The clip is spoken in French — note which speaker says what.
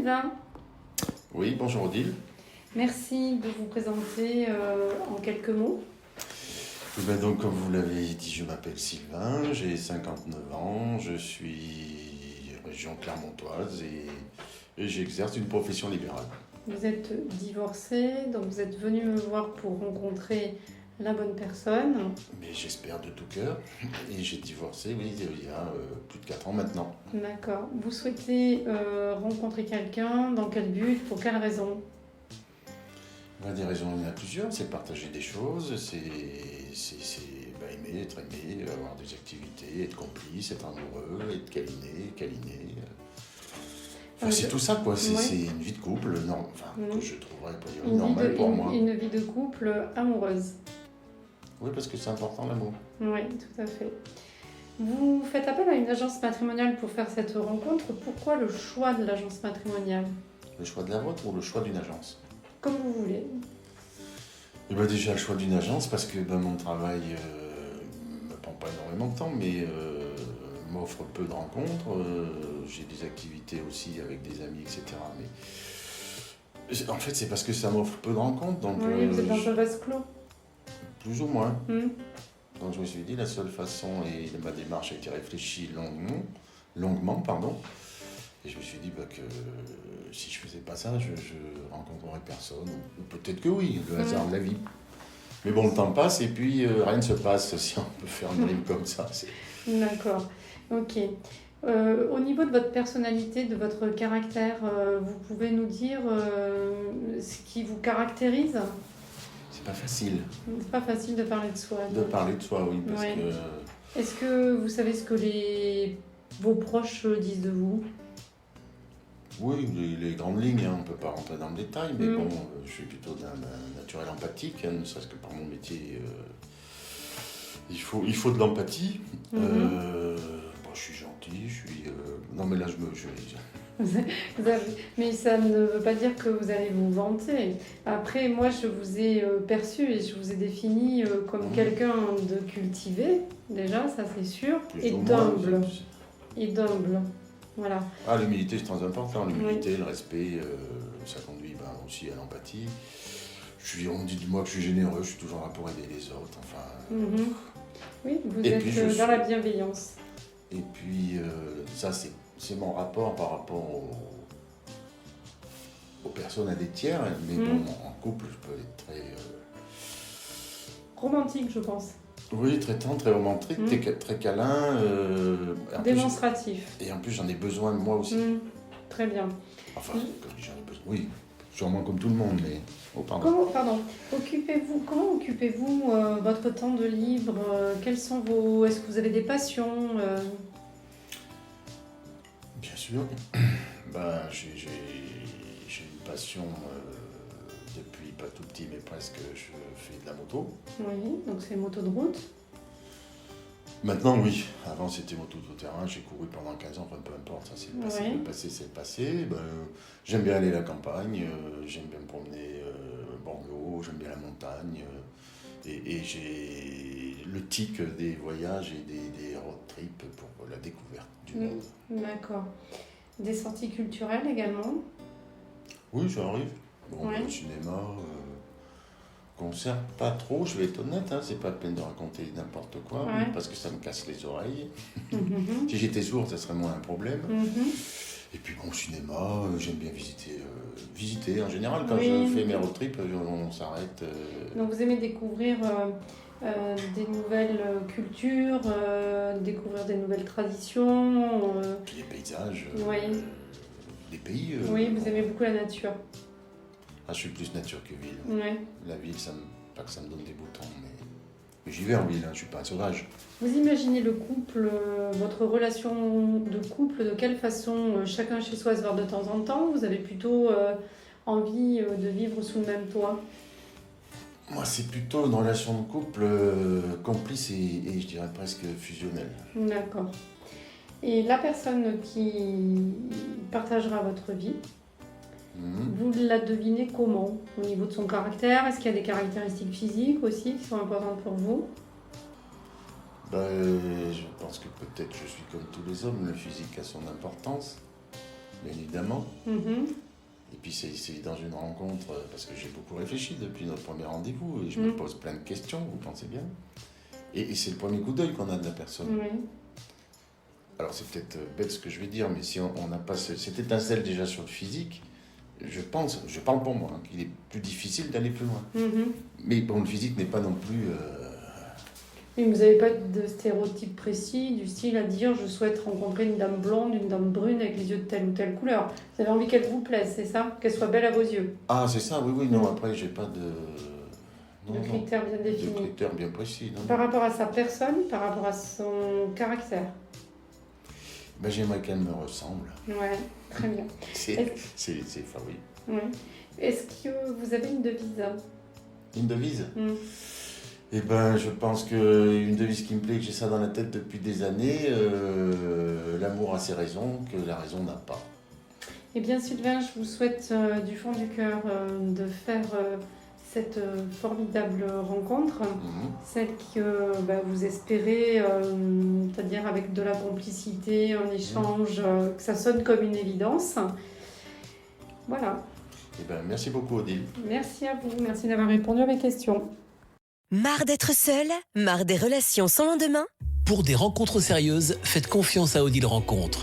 Speaker 1: Sylvain,
Speaker 2: Oui, bonjour Odile.
Speaker 1: merci de vous présenter en quelques mots.
Speaker 2: Donc, comme vous l'avez dit, je m'appelle Sylvain, j'ai 59 ans, je suis région clermontoise et j'exerce une profession libérale.
Speaker 1: Vous êtes divorcé, donc vous êtes venu me voir pour rencontrer la bonne personne.
Speaker 2: Mais j'espère de tout cœur. Et j'ai divorcé, oui, il y a plus de 4 ans maintenant.
Speaker 1: D'accord. Vous souhaitez rencontrer quelqu'un, dans quel but, pour quelle raison?
Speaker 2: Des raisons, il y en a plusieurs. C'est partager des choses, c'est aimer, être aimé, avoir des activités, être complice, être amoureux, être câliné. C'est tout ça, quoi. C'est une vie de couple, que je trouverais a priori normale pour moi.
Speaker 1: Une vie de couple amoureuse.
Speaker 2: Oui, parce que c'est important l'amour.
Speaker 1: Oui, tout à fait. Vous faites appel à une agence matrimoniale pour faire cette rencontre. Pourquoi le choix de l'agence matrimoniale?
Speaker 2: Le choix de la vôtre ou le choix d'une agence?
Speaker 1: Comme vous voulez.
Speaker 2: Déjà le choix d'une agence parce que mon travail me prend pas énormément de temps, mais m'offre peu de rencontres. J'ai des activités aussi avec des amis, etc. Mais en fait, c'est parce que ça m'offre peu de rencontres. Donc,
Speaker 1: Oui, vous êtes dans un vase clos.
Speaker 2: Plus ou moins. Donc je me suis dit, la seule façon, et ma démarche a été réfléchie longuement, et je me suis dit que si je faisais pas ça, je rencontrerais personne. Ou peut-être que oui, le hasard de la vie. Mais bon, le temps passe et puis rien ne se passe, si on peut faire une rime comme ça.
Speaker 1: D'accord, ok. Au niveau de votre personnalité, de votre caractère, vous pouvez nous dire ce qui vous caractérise?
Speaker 2: C'est pas facile.
Speaker 1: C'est pas facile de parler de soi.
Speaker 2: De parler de soi, oui, parce
Speaker 1: que... Est-ce que vous savez ce que vos proches disent de vous?
Speaker 2: Oui, les grandes lignes, on ne peut pas rentrer dans le détail, mais bon, je suis plutôt d'un naturel empathique, ne serait-ce que par mon métier, il faut de l'empathie. Je suis gentil, non mais là
Speaker 1: Mais ça ne veut pas dire que vous allez vous vanter. Après, moi, je vous ai perçu et je vous ai défini comme quelqu'un de cultivé, déjà, ça c'est sûr, et d'humble. Et d'humble. Voilà.
Speaker 2: L'humilité, c'est très important. L'humilité, le respect, ça conduit aussi à l'empathie. On me dit de moi que je suis généreux, je suis toujours là pour aider les autres.
Speaker 1: Oui, vous êtes dans la bienveillance.
Speaker 2: Et puis, ça, c'est mon rapport par rapport aux personnes à des tiers. Mais bon, en couple, je peux être très...
Speaker 1: romantique, je pense.
Speaker 2: Oui, très tendre, très romantique, très câlin.
Speaker 1: Démonstratif.
Speaker 2: Et en plus, j'en ai besoin moi aussi.
Speaker 1: Très bien.
Speaker 2: Enfin, j'en ai besoin. Oui, sûrement comme tout le monde, mais...
Speaker 1: Comment occupez-vous votre temps de libre? Est-ce que vous avez des passions?
Speaker 2: Bien sûr. J'ai une passion depuis pas tout petit, mais presque, je fais de la moto.
Speaker 1: Oui, donc c'est moto de route.
Speaker 2: Maintenant, oui. Avant, c'était moto tout-terrain. J'ai couru pendant 15 ans, peu importe. Ça, c'est le passé. Le passé, c'est le passé. J'aime bien aller à la campagne. J'aime bien me promener Bordeaux. J'aime bien la montagne. Et j'ai le tic des voyages et des road trips pour la découverte du monde.
Speaker 1: D'accord. Des sorties culturelles également?
Speaker 2: Oui, ça arrive. Au cinéma... concert, pas trop, je vais être honnête, c'est pas la peine de raconter n'importe quoi, parce que ça me casse les oreilles. Si j'étais sourd, ça serait moins un problème. Et puis bon, cinéma, j'aime bien visiter. En général, quand je fais mes road trips, on s'arrête.
Speaker 1: Donc vous aimez découvrir des nouvelles cultures, découvrir des nouvelles traditions.
Speaker 2: Puis les paysages, les pays.
Speaker 1: Oui, vous aimez beaucoup la nature.
Speaker 2: Je suis plus nature que ville. La ville, pas que ça me donne des boutons, mais j'y vais en ville, je ne suis pas un sauvage.
Speaker 1: Vous imaginez le couple, votre relation de couple, de quelle façon? Chacun chez soi se voir de temps en temps? Vous avez plutôt envie de vivre sous le même toit?
Speaker 2: Moi, c'est plutôt une relation de couple complice et je dirais presque fusionnelle.
Speaker 1: D'accord. Et la personne qui partagera votre vie, vous la devinez comment? Au niveau de son caractère? Est-ce qu'il y a des caractéristiques physiques aussi qui sont importantes pour vous?
Speaker 2: Je pense que peut-être je suis comme tous les hommes, le physique a son importance. bien évidemment.
Speaker 1: Mhm.
Speaker 2: Et puis c'est dans une rencontre, parce que j'ai beaucoup réfléchi depuis notre premier rendez-vous, et je me pose plein de questions, vous pensez bien. Et c'est le premier coup d'œil qu'on a de la personne.
Speaker 1: Oui.
Speaker 2: Alors c'est peut-être bête ce que je vais dire, mais si on n'a pas cette étincelle déjà sur le physique, je parle pour moi, qu'il est plus difficile d'aller plus loin.
Speaker 1: Mhm.
Speaker 2: Mais bon, le physique n'est pas non plus...
Speaker 1: Mais vous n'avez pas de stéréotype précis, du style à dire je souhaite rencontrer une dame blonde, une dame brune avec les yeux de telle ou telle couleur. Vous avez envie qu'elle vous plaise, c'est ça? Qu'elle soit belle à vos yeux?
Speaker 2: Ah, c'est ça, oui, non, après, j'ai pas de...
Speaker 1: De critères bien définis.
Speaker 2: De critères bien précis, non.
Speaker 1: Par rapport à sa personne, par rapport à son caractère?
Speaker 2: Ben, j'aimerais qu'elle me ressemble.
Speaker 1: Ouais, très bien.
Speaker 2: Enfin, oui.
Speaker 1: Ouais. Est-ce que vous avez une devise?
Speaker 2: Une devise? Eh ben, je pense qu'une devise qui me plaît, que j'ai ça dans la tête depuis des années, l'amour a ses raisons, que la raison n'a pas.
Speaker 1: Eh bien, Sylvain, je vous souhaite du fond du cœur de faire cette formidable rencontre, celle que vous espérez, c'est-à-dire avec de la complicité, un échange, que ça sonne comme une évidence. Voilà.
Speaker 2: Eh ben, merci beaucoup, Odile.
Speaker 1: Merci à vous, merci d'avoir répondu à mes questions.
Speaker 3: Marre d'être seul? Marre des relations sans lendemain?
Speaker 4: Pour des rencontres sérieuses, faites confiance à Odile Rencontre.